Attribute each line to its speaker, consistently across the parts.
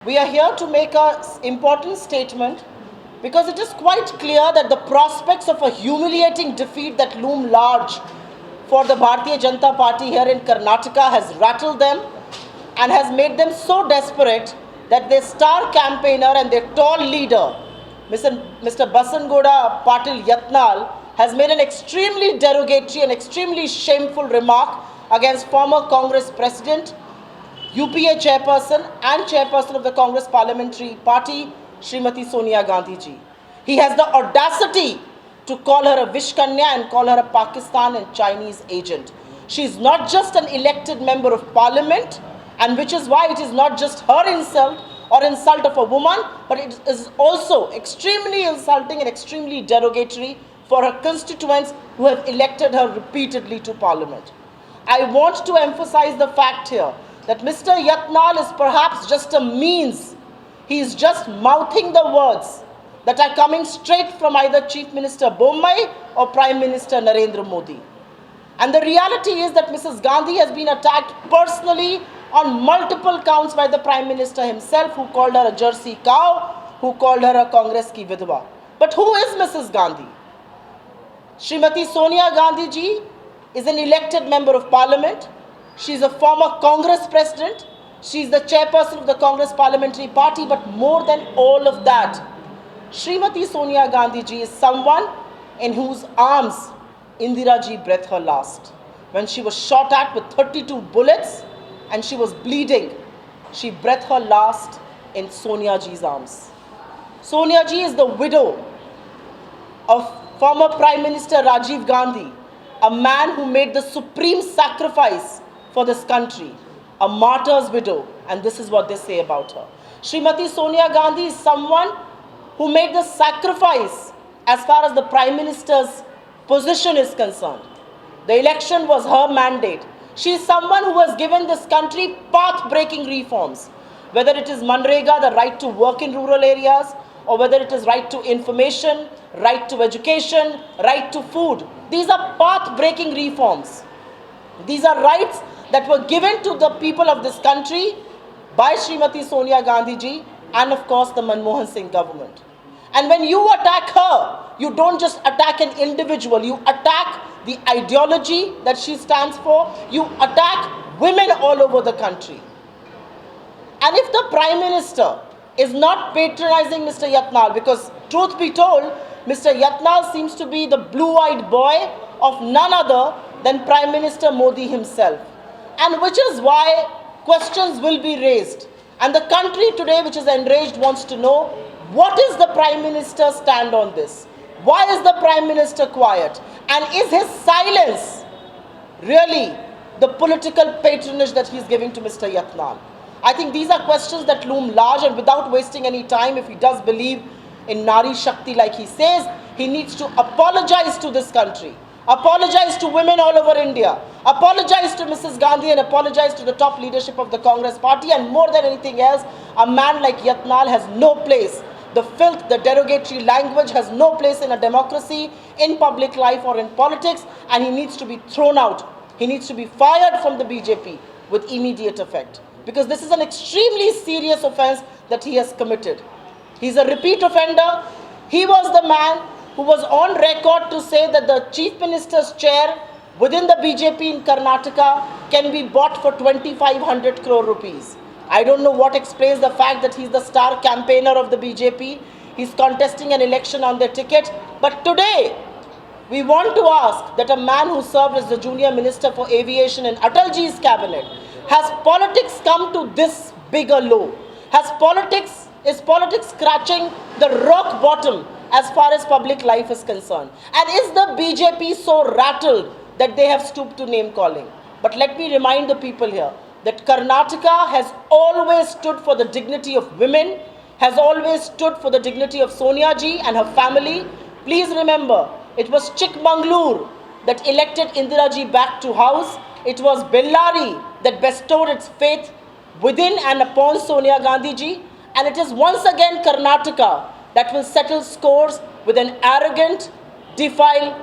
Speaker 1: We are here to make an important statement because it is quite clear that the prospects of a humiliating defeat that loom large for the Bharatiya Janata Party here in Karnataka has rattled them and has made them so desperate that their star campaigner and their tall leader, Mr. Basangoda Patil Yatnal, has made an extremely derogatory and extremely shameful remark against former Congress President, UPA chairperson and chairperson of the Congress Parliamentary Party, Srimati Sonia Gandhi ji. He has the audacity to call her a Vishkanya and call her a Pakistan and Chinese agent. She is not just an elected member of parliament, and which is why it is not just her insult or insult of a woman, but it is also extremely insulting and extremely derogatory for her constituents who have elected her repeatedly to parliament. I want to emphasize the fact here that Mr. Yatnal is perhaps just a means. He is just mouthing the words that are coming straight from either Chief Minister Bommai or Prime Minister Narendra Modi. And the reality is that Mrs. Gandhi has been attacked personally on multiple counts by the Prime Minister himself, who called her a Jersey cow, who called her a Congress ki vidwa. But who is Mrs. Gandhi? Srimati Sonia Gandhi ji is an elected member of parliament. She is a former Congress president. She is the chairperson of the Congress Parliamentary Party. But more than all of that, Srimati Sonia Gandhi ji is someone in whose arms Indira ji breathed her last. When she was shot at with 32 bullets and she was bleeding, she breathed her last in Sonia ji's arms. Sonia ji is the widow of former Prime Minister Rajiv Gandhi, a man who made the supreme sacrifice for this country, a martyr's widow, and this is what they say about her. Srimati Sonia Gandhi is someone who made the sacrifice as far as the Prime Minister's position is concerned. The election was her mandate. She is someone who has given this country path-breaking reforms, whether it is Manrega, the right to work in rural areas, or whether it is right to information, right to education, right to food. These are path-breaking reforms. These are rights that were given to the people of this country by Srimati Sonia Gandhi ji and of course the Manmohan Singh government. And when you attack her, you don't just attack an individual, you attack the ideology that she stands for, you attack women all over the country. And if the Prime Minister is not patronizing Mr. Yatnal, because truth be told, Mr. Yatnal seems to be the blue-eyed boy of none other than Prime Minister Modi himself. And which is why questions will be raised. And the country today, which is enraged, wants to know, what is the Prime Minister's stand on this? Why is the Prime Minister quiet? And is his silence really the political patronage that he's giving to Mr. Yatnal? I think these are questions that loom large, and without wasting any time, if he does believe in Nari Shakti like he says, he needs to apologize to this country. Apologize to women all over India. Apologize to Mrs. Gandhi and apologize to the top leadership of the Congress party. And more than anything else, a man like Yatnal has no place. The filth, the derogatory language has no place in a democracy, in public life or in politics, and he needs to be thrown out. He needs to be fired from the BJP with immediate effect, because this is an extremely serious offense that he has committed. He's a repeat offender. He was the man who was on record to say that the Chief Minister's chair within the BJP in Karnataka can be bought for 2,500 crore rupees. I don't know what explains the fact that he's the star campaigner of the BJP. He's contesting an election on their ticket. But today, we want to ask that a man who served as the junior minister for aviation in Atalji's cabinet, has politics come to this bigger low? Is politics scratching the rock bottom as far as public life is concerned? And is the BJP so rattled that they have stooped to name calling? But let me remind the people here that Karnataka has always stood for the dignity of women, has always stood for the dignity of Sonia ji and her family. Please remember, it was Chikmagalur that elected Indira ji back to house. It was Bellary that bestowed its faith within and upon Sonia Gandhi ji. And it is once again Karnataka that will settle scores with an arrogant, defiled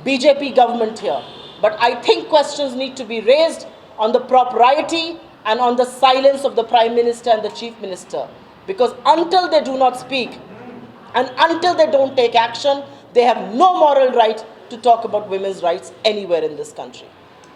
Speaker 1: BJP government here. But I think questions need to be raised on the propriety and on the silence of the Prime Minister and the Chief Minister. Because until they do not speak and until they don't take action, they have no moral right to talk about women's rights anywhere in this country.